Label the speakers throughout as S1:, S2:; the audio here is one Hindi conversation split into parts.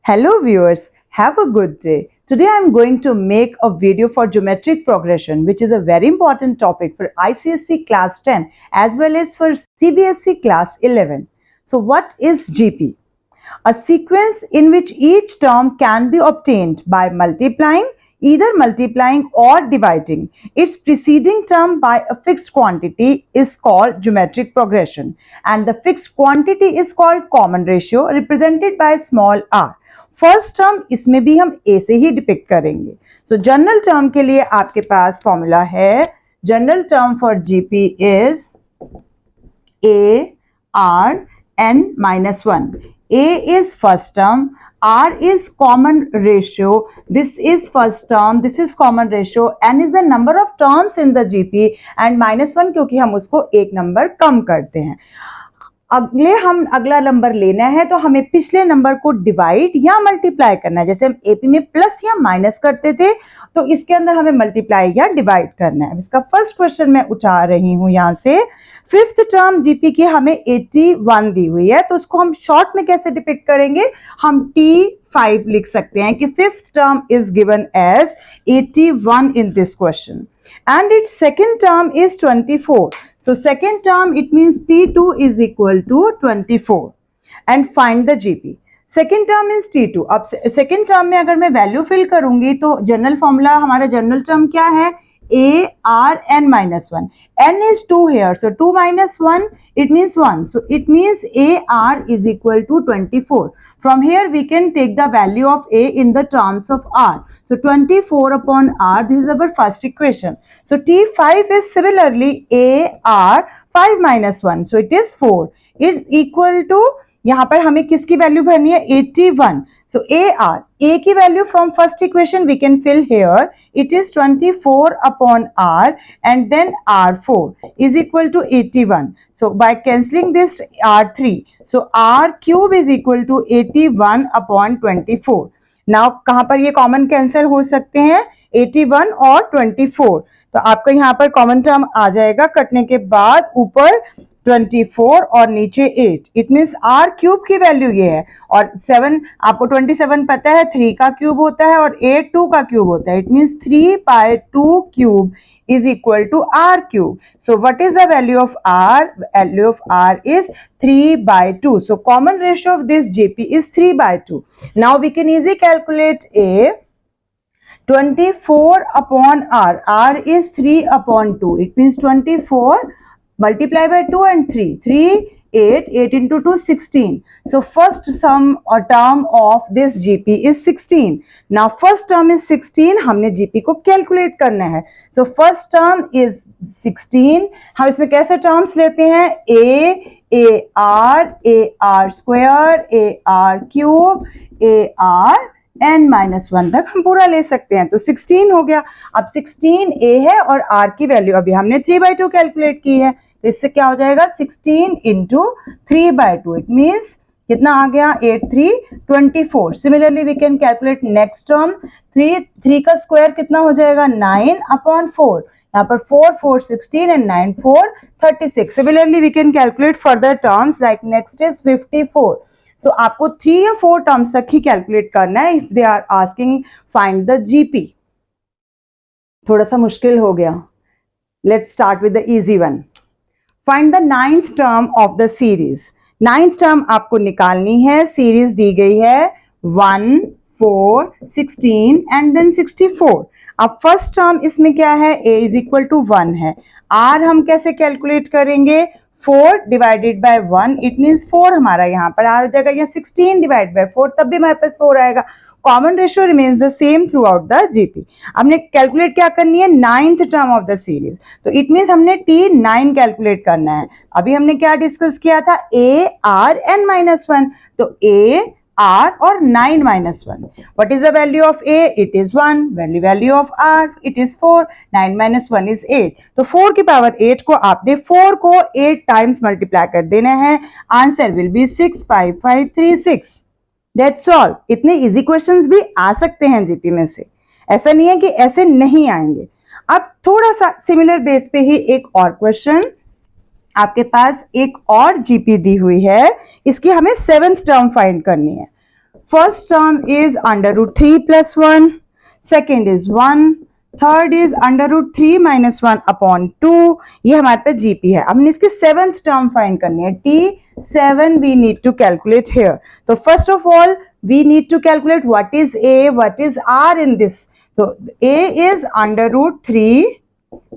S1: Hello viewers, have a good day. Today I am going to make a video for geometric progression, which is a very important topic for ICSE class 10 as well as for CBSE class 11. So what is GP? A sequence in which each term can be obtained by either multiplying or dividing its preceding term by a fixed quantity is called geometric progression, and the fixed quantity is called common ratio represented by small r. First term इसमें भी हम ए से ही डिपिक्ट करेंगे. सो जनरल टर्म के लिए आपके पास फॉर्मूला है. General term for GP is a r n minus one. A is first term, R is common ratio, this is first term, this is common ratio, N is the number of terms in the GP and minus one क्योंकि हम उसको एक नंबर कम करते हैं. अगला नंबर लेना है तो हमें पिछले नंबर को डिवाइड या मल्टीप्लाई करना है. जैसे हम एपी में प्लस या माइनस करते थे तो इसके अंदर हमें मल्टीप्लाई या डिवाइड करना है. इसका फर्स्ट क्वेश्चन मैं उठा रही हूं यहां से. फिफ्थ टर्म जीपी की हमें 81 दी हुई है तो उसको हम शॉर्ट में कैसे डिपिक्ट करेंगे? हम T5 लिख सकते हैं कि fifth term is given as 81 in this question and its second term is 24. So second term it means T2 is equal to 24 and find the GP. Second term is T2. अब सेकेंड टर्म में अगर मैं वैल्यू फिल करूंगी तो जनरल फॉर्मूला हमारा जनरल टर्म क्या है? A R n minus 1. N is 2 here, so 2 minus 1 it means 1. So it means A R is equal to 24. From here we can take the value of A in the terms of R. So 24 upon R, this is our first equation. So T5 is similarly A R 5 minus 1. So it is 4. It equal to यहाँ पर हमें किसकी वैल्यू भरनी है? 81. So A की value from first equation we can fill here. It is 24 upon R and then R4 is equal to 81. So by cancelling this R3, so R cube is equal to 81 upon 24. Now कहाँ पर ये कॉमन कैंसिल हो सकते हैं? 81 और 24. तो आपका यहाँ पर कॉमन टर्म आ जाएगा कटने के बाद ऊपर 24 और नीचे 8. इट मीन्स आर क्यूब की वैल्यू ये है और 7 आपको 27 पता है 3 का क्यूब होता है और 8 2 का क्यूब होता है. It means 3 by 2 cube is equal to r cube. So what is the value of r? Value of r is 3 by 2. So common ratio of this GP is 3 by 2. Now we can easily calculate A. 24 upon r. R is 3 upon 2. It means 24 multiply by 2 and 3. 3, 8 into 2, 16. So first sum or term of this GP is 16. Now first term is 16. हमने GP को कैलकुलेट करना है. So first term is 16. हम इसमें कैसे टर्म्स लेते हैं? A R square, A R cube, A R n minus 1 तक हम पूरा ले सकते हैं. तो 16 हो गया. अब 16 A है और R की वैल्यू अभी हमने 3 by 2 कैलकुलेट की है. तो इससे क्या हो जाएगा? 16 into 3 by 2. इट मीन्स कितना आ गया? 8 3 24. Similarly we can calculate next term. 3 का स्क्वायर कितना हो जाएगा? 9 upon 4. यहाँ पर 4 4 16 and 9 4 36. Similarly we can calculate further terms like next is 54. So आपको 3 या 4 टर्म्स तक ही कैलकुलेट करना है if they are asking find the GP. थोड़ा सा मुश्किल हो गया. Let's start with the easy one. Find the 9th term of the series. 9th term आपको निकालनी है. सीरीज दी गई है 1 4 16 एंड देन 64. अब फर्स्ट टर्म इसमें क्या है? A इज इक्वल टू 1 है. R हम कैसे कैलकुलेट करेंगे? 4 डिवाइडेड बाय 1. इट मीन्स 4 हमारा यहाँ पर R हो जाएगा. यहाँ 16 डिवाइड बाय 4 तब भी हमारे पास 4 आएगा. Common ratio remains the same through out the GP. हमने कैलकुलेट क्या करनी है? 9th term of the series. तो इट मीन्स हमने T9 कैलकुलेट करना है. अभी हमने क्या डिस्कस किया था? A R n minus 1. तो A R और 9 minus 1. What is the value of A? It is 1. Value of R? It is 4. 9 minus 1 is 8. तो 4 की पावर 8 को आपने 4 को 8 टाइम्स मल्टीप्लाई कर देना है. Answer will be 6 5 5 3 6. That's all. इतने इजी क्वेश्चंस भी आ सकते हैं जीपी में से. ऐसा नहीं है कि ऐसे नहीं आएंगे. अब थोड़ा सा सिमिलर बेस पे ही एक और क्वेश्चन. आपके पास एक और जीपी दी हुई है. इसकी हमें 7th टर्म फाइंड करनी है. First term is under root 3 plus 1, second is 1, third is under root 3 minus 1 upon 2। ये हमारे पास जीपी है। अब हमने इसकी सेवेंथ टर्म फाइंड करनी है, T7 we need to calculate here. तो first of all we need to calculate what is A, what is R in this. तो A is under root 3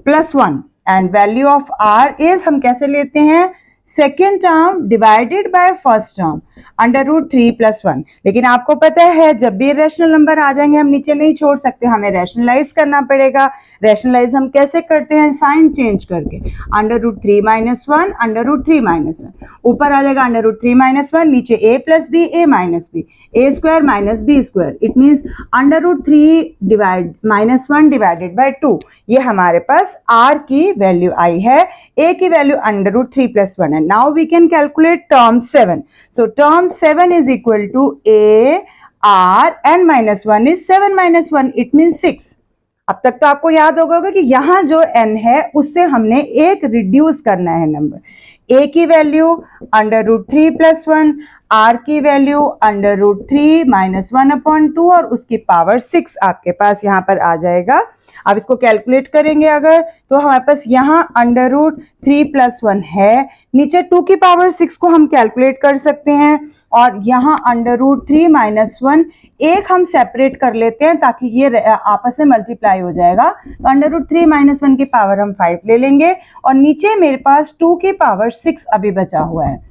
S1: plus 1 and value of R is, हम कैसे लेते हैं, second term divided by first term under root 3 plus 1। लेकिन आपको पता है जब भी रैशनल नंबर आ जाएंगे हम नीचे नहीं छोड़ सकते, हमें रैशनलाइज करना पड़ेगा। रैशनलाइज हम कैसे करते हैं, साइन चेंज करके, under root 3 minus 1 under root 3 minus 1, ऊपर आ जाएगा अंडर रूट 3 माइनस 1, नीचे a plus b a minus b, a square minus b square. It means under root 3 divide minus 1 divided by 2। ये हमारे पास r की वैल्यू आई है, a की वैल्यू अंडर रूट 3 प्लस 1 है। Now we can calculate term 7। So term 7 is equal to a r n minus 1 is 7 minus 1, it means 6। अब तक तो आपको याद होगा कि यहां जो n है उससे हमने एक रिड्यूस करना है नंबर। a की value under root 3 plus 1, r की value under root 3 minus 1 upon 2 और उसकी पावर 6 आपके पास यहां पर आ जाएगा। अब इसको कैलकुलेट करेंगे अगर, तो हमारे पास यहाँ अंडर रूट 3 प्लस 1 है, नीचे 2 की पावर 6 को हम कैलकुलेट कर सकते हैं और यहाँ अंडर रूट 3 माइनस 1 एक हम सेपरेट कर लेते हैं ताकि ये आपस में मल्टीप्लाई हो जाएगा। तो अंडर रूट 3 माइनस 1 की पावर हम 5 ले लेंगे और नीचे मेरे पास 2 की पावर 6 अभी बचा हुआ है।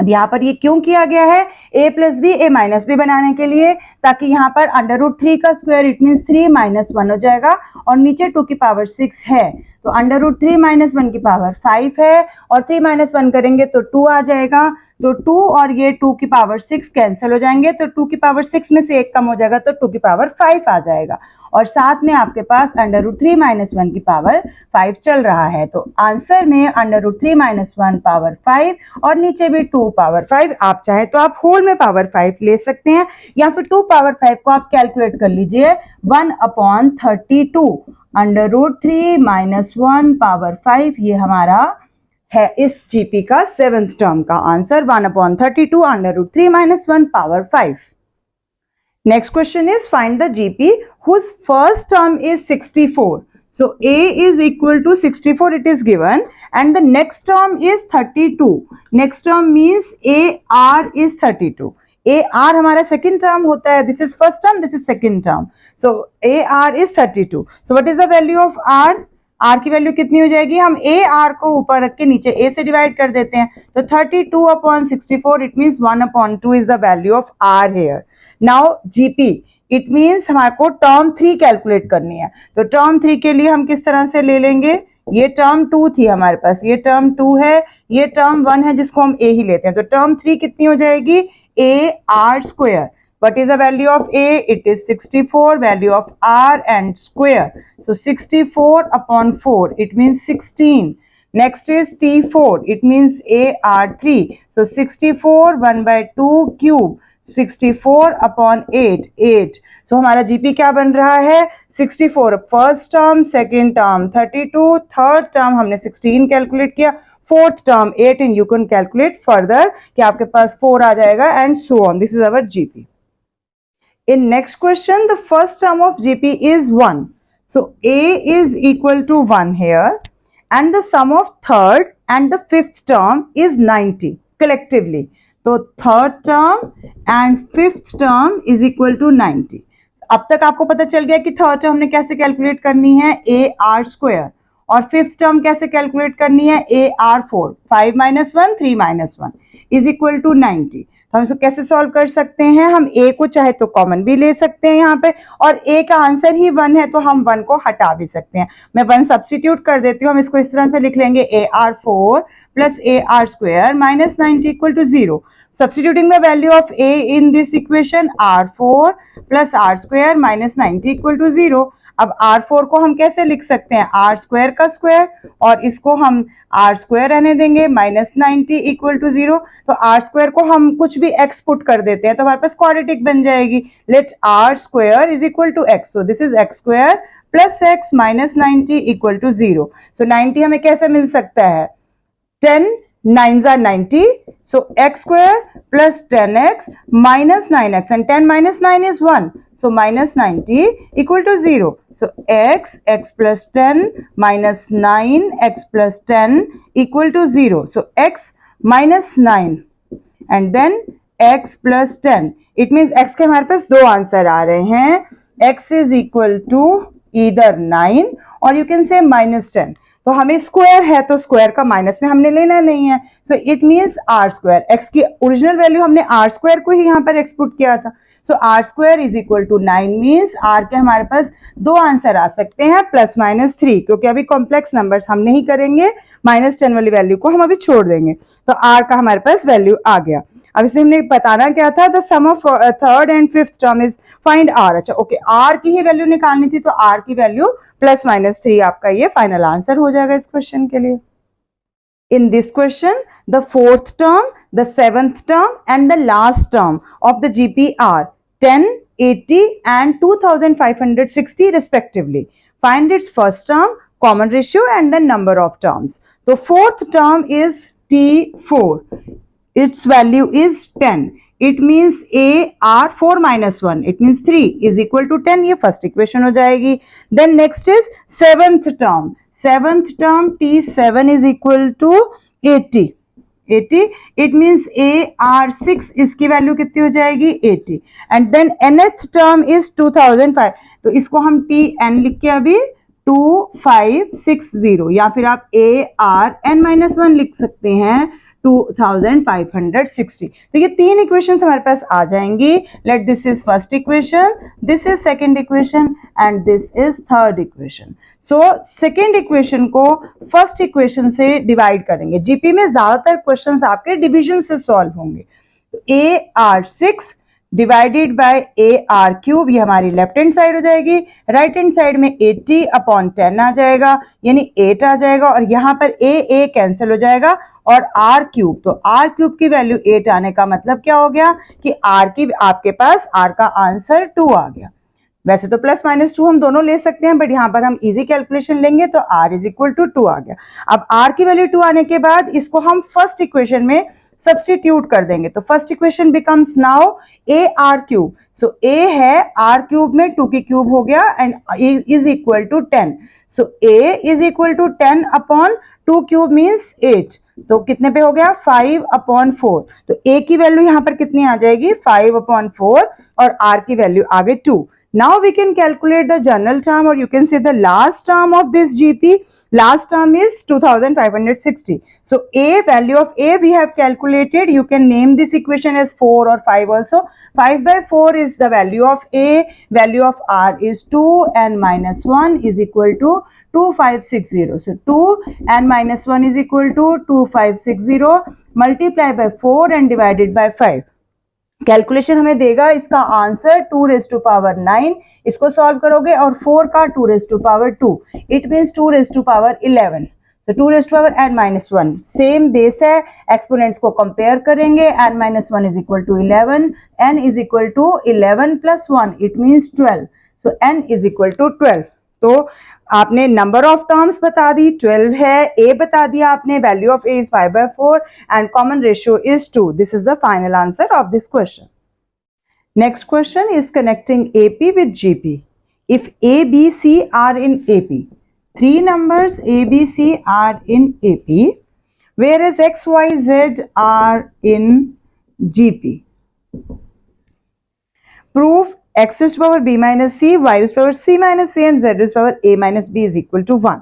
S1: अब यहाँ पर ये क्यों किया गया है, a plus b a minus b बनाने के लिए, ताकि यहाँ पर अंडर रूट 3 का स्क्वायर इट मीन्स 3 माइनस 1 हो जाएगा और नीचे 2 की पावर 6 है। तो अंडर रूट 3 माइनस 1 की पावर 5 है और 3 माइनस 1 करेंगे तो 2 आ जाएगा। तो 2 और ये 2 की पावर 6 कैंसिल हो जाएंगे, तो 2 की पावर 6 में से एक कम हो जाएगा तो 2 की पावर 5 आ जाएगा और साथ में आपके पास अंडर रूट 3 माइनस 1 की पावर 5 चल रहा है। तो आंसर में अंडर रूट 3 माइनस 1 पावर 5 और नीचे भी 2 पावर 5। आप चाहे तो आप होल में पावर 5 ले सकते हैं या फिर 2 पावर 5 को आप कैलकुलेट कर लीजिए, 1 upon 32 under root 3 minus 1 power 5। ये हमारा है इस जीपी का सेवेंथ टर्म का answer, 1 upon 32 under root 3 minus 1 power 5। Next question is find the GP whose first term is 64. So A is equal to 64 it is given and the next term is 32. Next term means AR is 32. AR हमारा second term होता है, this is first term, this is second term. So AR is 32. So what is the value of R? R की वैल्यू कितनी हो जाएगी, हम AR को ऊपर रख के नीचे A से डिवाइड कर देते हैं तो 32 upon 64 it means 1 upon 2 is the value of R here. Now GP it means हमारे को टर्म 3 कैलकुलेट करनी है। तो टर्म 3 के लिए हम किस तरह से ले लेंगे, ये टर्म 2 थी हमारे पास, ये टर्म 2 है, ये टर्म 1 है जिसको हम a ही लेते हैं। तो टर्म 3 कितनी हो जाएगी, a r square. What is the value of a? It is 64, value of r and square. So 64 upon 4, it means 16. Next is T4, it means AR3. So 64 1 by 2 cube, 64 upon 8, 8. So हमारा GP क्या बन रहा है, 64 first term, second term 32, third term हमने 16 कैलकुलेट किया, fourth term 18। You can calculate further कि आपके पास 4 आ जाएगा and so on. This is our GP. In next question, the first term of GP is 1. So A is equal to 1 here and the sum of third and the fifth term is 90 collectively. So third term and fifth term is equal to 90. अब तक आपको पता चल गया कि थर्ड टर्म हमने कैसे कैलकुलेट करनी है, AR स्क्वायर, और फिफ्थ टर्म कैसे कैलकुलेट करनी है, AR4, 5 minus 1 3 minus 1 is equal to 90। तो हम इसको कैसे सॉल्व कर सकते हैं, हम a को चाहे तो कॉमन भी ले सकते हैं यहाँ पे, और a का आंसर ही 1 है तो हम 1 को हटा भी सकते हैं। मैं 1 सब्स्टिट्यूट कर देती हूँ, हम इसको इस तरह से लिख लेंगे AR4 plus AR square minus 90 equal to 0। Substituting the value of a in this equation, R4 plus R square minus 90 equal to 0। अब R4 को हम कैसे लिख सकते हैं, R स्क्वायर का स्क्वायर, और इसको हम R स्क्वायर रहने देंगे, माइनस 90 इक्वल टू 0। तो R स्क्वायर को हम कुछ भी x पुट कर देते हैं तो हमारे पास क्वाड्रेटिक बन जाएगी। Let R square is equal to x, so this is x square plus x minus 90 equal to 0। So 90 हमें कैसे मिल सकता है, 10 9s are 90. So x square plus 10x minus 9x, and 10 minus 9 is 1. So minus 90 equal to 0. So x plus 10 minus 9 x plus 10 equal to 0. So x minus 9 and then x plus 10. It means x के हमारे पास दो आंसर आ रहे हैं. x is equal to either 9 or you can say minus 10. तो हमें स्क्वायर है तो स्क्वायर का माइनस में हमने लेना नहीं है. So it means r square. X की ओरिजिनल वैल्यू हमने आर स्क्वायर को ही यहाँ पर एक्सपुट किया था. So r square is equal to 9 means r के हमारे पास दो आंसर आ सकते हैं प्लस माइनस 3, क्योंकि अभी कॉम्प्लेक्स नंबर्स हम नहीं करेंगे. माइनस 10 वाली वैल्यू को हम अभी छोड़ देंगे. तो आर का हमारे पास वैल्यू आ गया. अब इसे हमने बताना क्या था, the sum of third and fifth term is find r. अच्छा ओके, आर की ही वैल्यू निकालनी थी तो आर की वैल्यू प्लस माइनस 3 आपका ये फाइनल आंसर हो जाएगा इस क्वेश्चन के लिए. In this question, the fourth term, the seventh term and the last term of the GP are 10, 80 and 2560 respectively. Find its first term, common ratio and the number of terms. The fourth term is T4. Its value is 10. It means A R 4 minus 1. It means 3 is equal to 10. ये first equation हो जाएगी. Then next is seventh term. Seventh term T7 is equal to 80. 80. It means A R 6 इसकी वैल्यू कितनी हो जाएगी 80. And then nth term is 2005. तो इसको हम Tn लिख के अभी 2560 या फिर आप A R n minus 1 लिख सकते हैं 2560. तो ये तीन इक्वेशन हमारे पास आ जाएंगी. Let this is first equation, this is second equation and this is third equation. So second equation को फर्स्ट इक्वेशन से डिवाइड करेंगे. जीपी में ज्यादातर क्वेश्चंस आपके डिवीजन से सॉल्व होंगे. A R 6 divided by A r cube, ये हमारी लेफ्ट हैंड साइड हो जाएगी. राइट हैंड साइड में 80 अपॉन 10 आ जाएगा यानी 8 आ जाएगा और यहाँ पर ए कैंसिल हो जाएगा और आर क्यूब. तो आर क्यूब की वैल्यू 8 आने का मतलब क्या हो गया कि आर की आपके पास आर का आंसर 2 आ गया. वैसे तो प्लस माइनस 2 हम दोनों ले सकते हैं बट यहाँ पर हम इजी कैलकुलेशन लेंगे तो आर इज इक्वल टू 2 आ गया. अब आर की वैल्यू 2 आने के बाद इसको हम फर्स्ट इक्वेशन में सब्स्टिट्यूट कर देंगे. तो first equation becomes now a r cube. So a है आर क्यूब में 2 की क्यूब हो गया and is equal to 10. So a is equal to 10 upon 2 cube means 8. तो कितने पे हो गया 5 अपॉन 4. तो ए की वैल्यू यहाँ पर कितनी आ जाएगी 5 अपॉन 4 और आर की वैल्यू आ गई 2. Now we can calculate the general term or you can say the last term of this GP. Last term is 2560. So A, value of A we have calculated. You can name this equation as 4 or 5 also. 5 by 4 is the value of A. Value of R is 2 and minus 1 is equal to 2560. So 2 and minus 1 is equal to 2560. Multiply by 4 and divided by 5. Calculation हमें देगा इसका आंसर 2 रेज़ टू पावर 9. इसको सॉल्व करोगे और 4 का 2 raise to power 2. It means 2 raise to power 11. तो 2 raise to power n minus 1 same base है. एक्सपोनेंट्स को कंपेयर करेंगे. n minus 1 is equal to 11. n is equal to 11 plus 1 it means 12. So n is equal to 12. तो आपने नंबर ऑफ टर्म्स बता दी 12 है. ए बता दिया आपने. Value of a is 5 by 4 and common ratio is 2. This is the final answer of this question. Next question is connecting AP with GP. If a b c are in AP, 3 numbers A, B, C are in AP, whereas X, Y, Z are in GP. Prove X raised to power B minus C, Y raised to power C minus C and Z raised to power A minus B is equal to 1.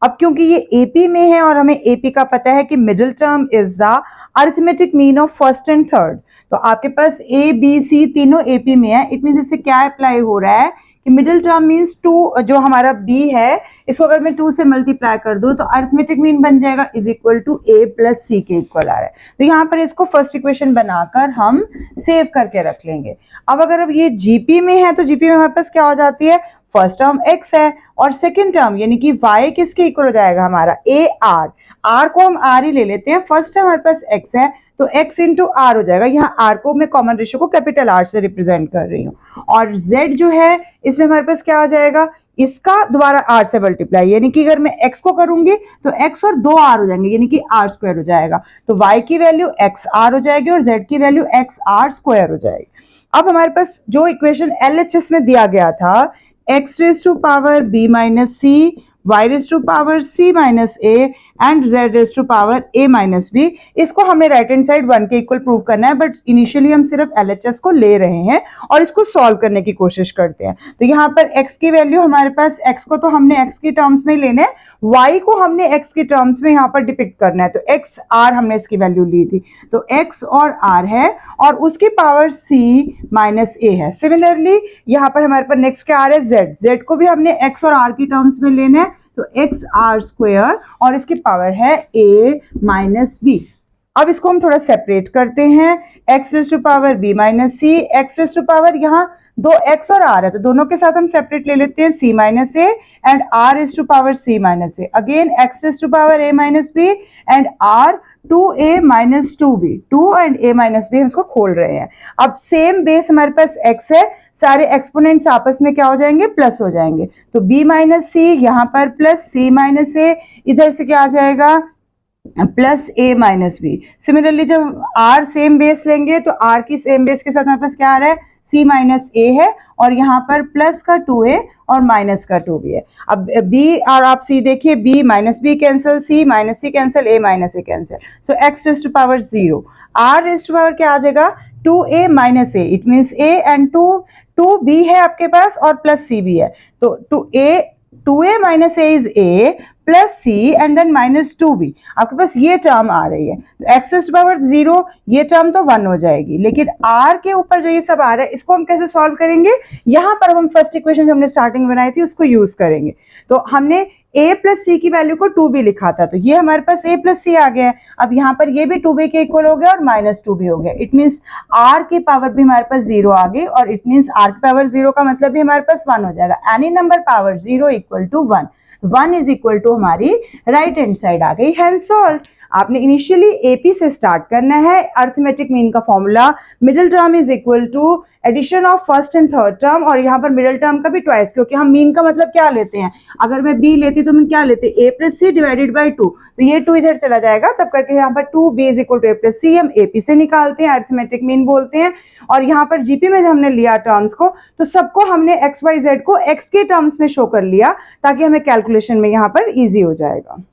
S1: अब क्योंकि ये AP में है और हमें AP का पता है कि middle term is the arithmetic mean of first and third, तो आपके पास A, B, C तीनों AP में है. इट मीन्स इससे क्या अप्लाई हो रहा है कि मिडिल टर्म मीन्स 2, जो हमारा B है इसको अगर मैं 2 से मल्टीप्लाई कर दूं तो अरिथमेटिक मीन बन जाएगा is equal to A plus C के इक्वल आ रहा है. तो यहाँ पर इसको फर्स्ट इक्वेशन बनाकर हम सेव करके रख लेंगे. अब ये GP में है तो GP में हमारे पास क्या हो जाती है, फर्स्ट टर्म x है और सेकेंड टर्म यानी कि y किसके इक्वल हो जाएगा हमारा A R. R को हम R ही ले लेते हैं. फर्स्ट टर्म हमारे पास x है तो x इंटू आर हो जाएगा। यहाँ आर को मैं कॉमन रेशियो को कैपिटल आर से रिप्रेजेंट कर रही हूँ, और z जो है इसमें हमारे पास क्या आ जाएगा, इसका दोबारा r से मल्टीप्लाई, यानी कि अगर मैं x को करूंगी तो x और 2 r हो जाएंगे, यानी कि r स्क्वायर हो जाएगा। तो y की वैल्यू x r हो जाएगी और z की वैल्यू x r स्क्वायर हो जाएगी। अब हमारे पास जो इक्वेशन LHS में दिया गया था, x raise to power b minus c, y raise to power c minus a and z raise to power a minus b, इसको हमें राइट हैंड साइड 1 के इक्वल प्रूव करना है, बट इनिशियली हम सिर्फ LHS को ले रहे हैं और इसको सॉल्व करने की कोशिश करते हैं। तो यहाँ पर x की वैल्यू हमारे पास, x को तो हमने x की टर्म्स में लेना है, y को हमने x की टर्म्स में यहाँ पर डिपिक्ट करना है। तो x r हमने इसकी वैल्यू ली थी, तो x और r है और उसकी पावर c माइनस a है। सिमिलरली यहाँ पर हमारे पास नेक्स्ट क्या आ रहा है, z को भी हमने x और r की टर्म्स में लेना है, तो एक्स आर स्क्वायर और इसकी पावर है a माइनस बी। अब इसको हम थोड़ा सेपरेट करते हैं, x raise to power b minus c, x raise to power यहाँ दो x और r है तो दोनों के साथ हम सेपरेट ले लेते हैं, c minus a and r raise to power c minus a, again x raise to power a minus b and r 2a minus 2b, 2 and a minus b हम इसको खोल रहे हैं। अब सेम बेस हमारे पास x है, सारे एक्सपोनेंट्स आपस में क्या हो जाएंगे, प्लस हो जाएंगे। तो b माइनस सी यहाँ पर प्लस c माइनस a, इधर से क्या आ जाएगा plus a minus b. Similarly जब r सेम बेस लेंगे तो r की सेम बेस के साथ हमारे पास क्या आ रहा है, c माइनस a है और यहाँ पर प्लस का 2a और माइनस का 2b है। अब b और आप c देखिए, b minus b cancel, c minus c cancel, a minus a cancel, so x raise to power 0, r raise to power क्या आ जाएगा 2a minus a, it means a and 2b है आपके पास और प्लस c भी है, तो 2a minus a is a plus c and then minus 2b, आपके पास ये टर्म आ रही है। तो x रेज टू पावर 0 ये टर्म तो 1 हो जाएगी, लेकिन r के ऊपर जो ये सब आ रहा है इसको हम कैसे सॉल्व करेंगे, यहाँ पर हम फर्स्ट इक्वेशन जो हमने स्टार्टिंग में बनाई थी उसको यूज करेंगे। तो हमने a प्लस सी की वैल्यू को 2b लिखा था, तो ये हमारे पास a प्लस सी आ गया है। अब यहाँ पर ये भी 2b के इक्वल हो गया और माइनस 2b हो गया, इट मीन्स r की पावर भी हमारे पास 0 आ गई, और इट मीन्स r की पावर 0 का मतलब भी हमारे पास 1 हो जाएगा। Any number power 0 equal to 1, 1 is equal to हमारी राइट हैंड साइड आ गई, हैंस सॉल्व। आपने इनिशियली एपी से स्टार्ट करना है। अर्थमेटिक मीन का formula, middle term is equal to addition of first and third term, और यहाँ पर मिडिल टर्म का भी ट्वाइस, क्योंकि हम मीन का मतलब क्या लेते हैं, अगर मैं बी लेती तो हम क्या लेते, a plus c divided by 2, तो ये 2 इधर चला जाएगा, तब करके यहाँ पर 2b is equal to a plus c हम एपी से निकालते हैं, अर्थमेटिक मीन बोलते हैं। और यहाँ पर जीपी में जब हमने लिया टर्म्स को, तो सबको हमने एक्स वाई जेड को एक्स के टर्म्स में शो कर लिया, ताकि हमें कैलकुलेशन में यहाँ पर इजी हो जाएगा।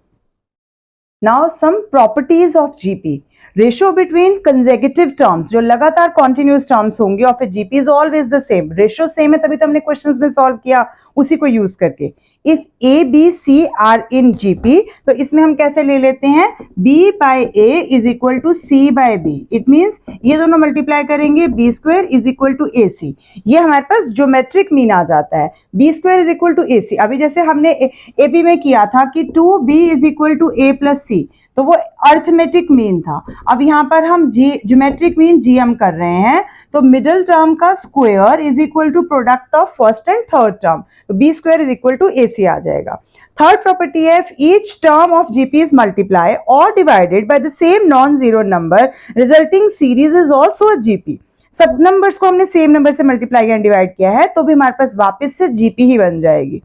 S1: Now some properties of GP, ratio between consecutive terms, जो लगातार कॉन्टिन्यूस टर्म्स होंगे, और फिर GP is always the same, ratio same है तभी तो हमने क्वेश्चंस में सॉल्व किया उसी को यूज करके। If a b c are in GP, तो इसमें हम कैसे ले लेते हैं, b by a is equal to c by b, it means ये दोनों मल्टीप्लाई करेंगे, b square is equal to a c, ये हमारे पास ज्योमेट्रिक मीन आ जाता है, b square is equal to a c. अभी जैसे हमने ए बी में किया था कि 2b is equal to a plus c, तो वो अर्थमेटिक मीन था। अब यहाँ पर हम ज्योमेट्रिक मीन जीएम कर रहे हैं, तो मिडिल टर्म का square is equal to product of first and third term, तो b square is equal to a c आ जाएगा। थर्ड प्रॉपर्टी है, each term of GP is multiply और divided by the same non zero number, resulting series is also a GP. सब नंबर्स को हमने सेम नंबर से मल्टीप्लाई एंड डिवाइड किया है, तो भी हमारे पास वापस से जीपी ही बन जाएगी।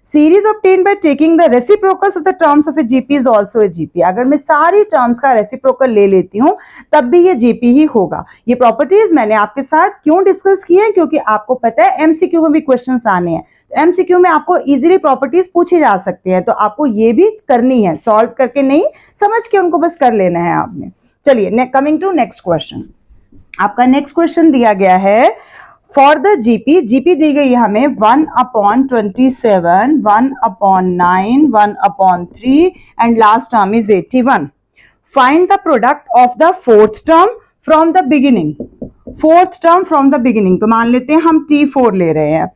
S1: Series obtained by taking the reciprocals of the terms of a GP is also a GP। अगर मैं सारी टर्म्स का रेसिप्रोकल ले लेती हूँ तब भी ये GP ही होगा। ये प्रॉपर्टीज मैंने आपके साथ क्यों डिस्कस की है, क्योंकि आपको पता है एमसीक्यू में भी क्वेश्चंस आने हैं, तो एमसीक्यू में आपको इजीली प्रॉपर्टीज पूछी जा सकती है, तो आपको ये भी करनी है, सॉल्व करके नहीं, समझ के उनको बस कर लेना है आपने। चलिए कमिंग टू नेक्स्ट क्वेश्चन, आपका नेक्स्ट क्वेश्चन दिया गया है फॉर द जीपी, जीपी दी गई है हमें 1/27, 1/9, 1/3 and last term is 81। Find the product of the fourth term from the beginning, fourth term from the beginning, तो मान लेते हैं हम T4 ले रहे हैं,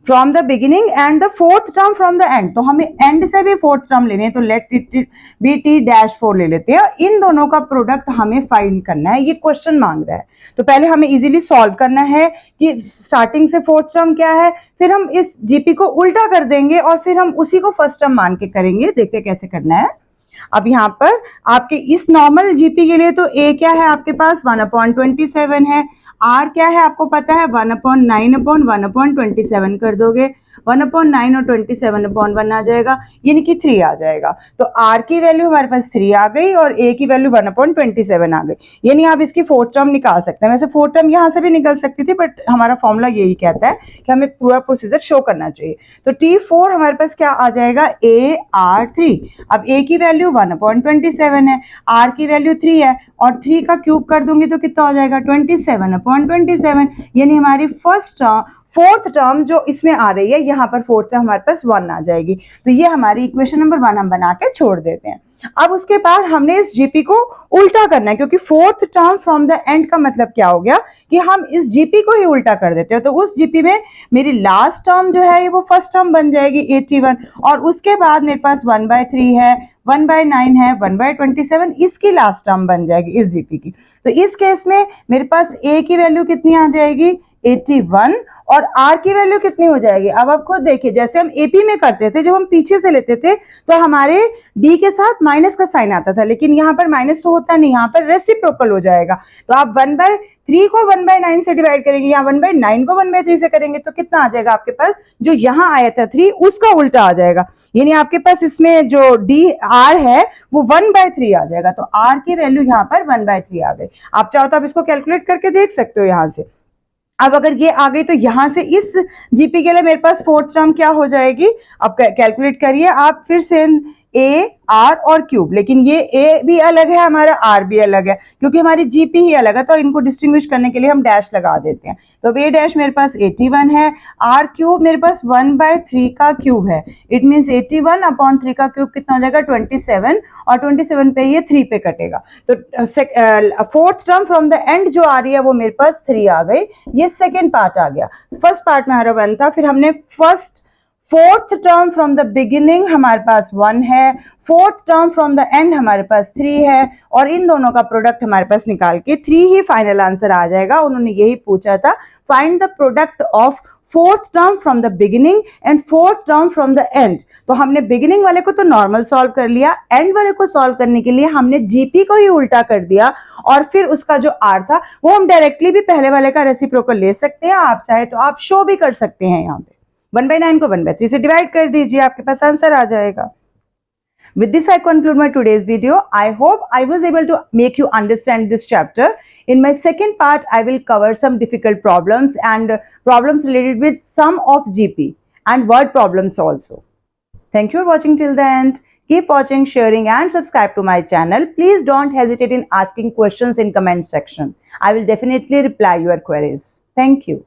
S1: from the beginning and the fourth term from the end, तो हमें एंड से भी फोर्थ टर्म लेने हैं, तो लेट इट बी T-4 ले लेते हैं। इन दोनों का प्रोडक्ट हमें फाइंड करना है, ये क्वेश्चन मांग रहा है, तो पहले हमें इजीली सॉल्व करना है कि स्टार्टिंग से फोर्थ टर्म क्या है, फिर हम इस जीपी को उल्टा कर देंगे और फिर हम उसी को फर्स्ट टर्म मान के करेंगे। देखते कैसे करना है। अब यहाँ पर आपके इस नॉर्मल जीपी के लिए तो ए क्या है आपके पास 1/27 है, आर क्या है आपको पता है 1/9/1/27 कर दोगे, 1/9 और 27/1 आ जाएगा, यानी कि 3 आ जाएगा। तो आर की वैल्यू हमारे पास 3 आ गई और ए की वैल्यू 1/27 आ गई, यानी आप इसकी फोर्थ टर्म निकाल सकते हैं। वैसे फोर्थ टर्म यहाँ से भी निकल सकती थी, बट हमारा फॉर्मूला यही कहता है कि हमें पूरा प्रोसीजर शो करना चाहिए। तो T4 हमारे पास क्या आ जाएगा AR3। अब ए की वैल्यू 1/27 है, आर की वैल्यू 3 है और 3 का क्यूब कर दूंगी तो कितना हो जाएगा 27/27, यानी हमारी फोर्थ टर्म जो इसमें आ रही है, यहाँ पर फोर्थ टर्म हमारे पास 1 आ जाएगी। तो ये हमारी इक्वेशन नंबर 1 हम बना के छोड़ देते हैं। अब उसके बाद हमने इस जीपी को उल्टा करना है, क्योंकि fourth term from the end का मतलब क्या हो गया कि हम इस जीपी को ही उल्टा कर देते हैं। तो उस जीपी में मेरी लास्ट टर्म जो है ये वो फर्स्ट टर्म बन जाएगी 81, और उसके बाद मेरे पास 1/3 है, 1/9 है, 1/27 इसकी लास्ट टर्म बन जाएगी इस जीपी की। तो इस केस में मेरे पास ए की वैल्यू कितनी आ जाएगी 81 और आर की वैल्यू कितनी हो जाएगी। अब आप खुद देखिए, जैसे हम एपी में करते थे, जब हम पीछे से लेते थे तो हमारे डी के साथ माइनस का साइन आता था, लेकिन यहाँ पर माइनस तो होता नहीं, यहाँ पर रेसिप्रोकल हो जाएगा। तो आप 1/3 को 1/9 से डिवाइड करेंगे या 1/9 को 1/3 से करेंगे तो कितना आ जाएगा आपके पास, जो यहाँ आया था 3 उसका उल्टा आ जाएगा, यानी आपके पास इसमें जो डी आर है वो 1/3 आ जाएगा। तो आर की वैल्यू यहाँ पर 1/3 आ गई। आप चाहो तो आप इसको कैलकुलेट करके देख सकते हो यहाँ से। अब अगर ये आ गई तो यहां से इस जीपी के लिए मेरे पास फोर्थ टर्म क्या हो जाएगी, अब कैलकुलेट करिए आप फिर से, ए आर और क्यूब, लेकिन ये ए भी अलग है हमारा, आर भी अलग है, क्योंकि हमारी जीपी ही अलग है, तो इनको डिस्टिंग्विश करने के लिए हम डैश लगा देते हैं। तो ए डैश मेरे पास 81 है, आर क्यूब मेरे पास 1/3 का क्यूब है, इट मीन्स 81/3 का क्यूब कितना हो जाएगा 27, और 27 पे ये 3 पे कटेगा। तो fourth term from the end जो आ रही है वो मेरे पास 3 आ गई। ये सेकेंड पार्ट आ गया। फर्स्ट पार्ट में हमारा 1 था, फिर हमने fourth term from the beginning हमारे पास 1 है, fourth term from the end हमारे पास 3 है, और इन दोनों का प्रोडक्ट हमारे पास निकाल के 3 ही फाइनल आंसर आ जाएगा। उन्होंने यही पूछा था, find the product of fourth term from the beginning and fourth term from the end. तो हमने बिगिनिंग वाले को तो नॉर्मल सॉल्व कर लिया, एंड वाले को सॉल्व करने के लिए हमने जीपी को ही उल्टा कर दिया, और फिर उसका जो आर था वो हम डायरेक्टली भी पहले वाले का रेसिप्रोकल ले सकते हैं, आप चाहे तो आप शो भी कर सकते हैं। यहाँ पे 1/9 को 1/3 से डिवाइड कर दीजिए, आपके पास आंसर आ जाएगा। With this, I conclude my today's video. I hope I was able to make you understand this chapter. In my second part, I will cover some difficult problems and problems related with sum of GP and word problems also. Thank you for watching till the end. Keep watching, sharing and subscribe to my channel. Please don't hesitate in asking questions in comment section. I will definitely reply your queries. Thank you.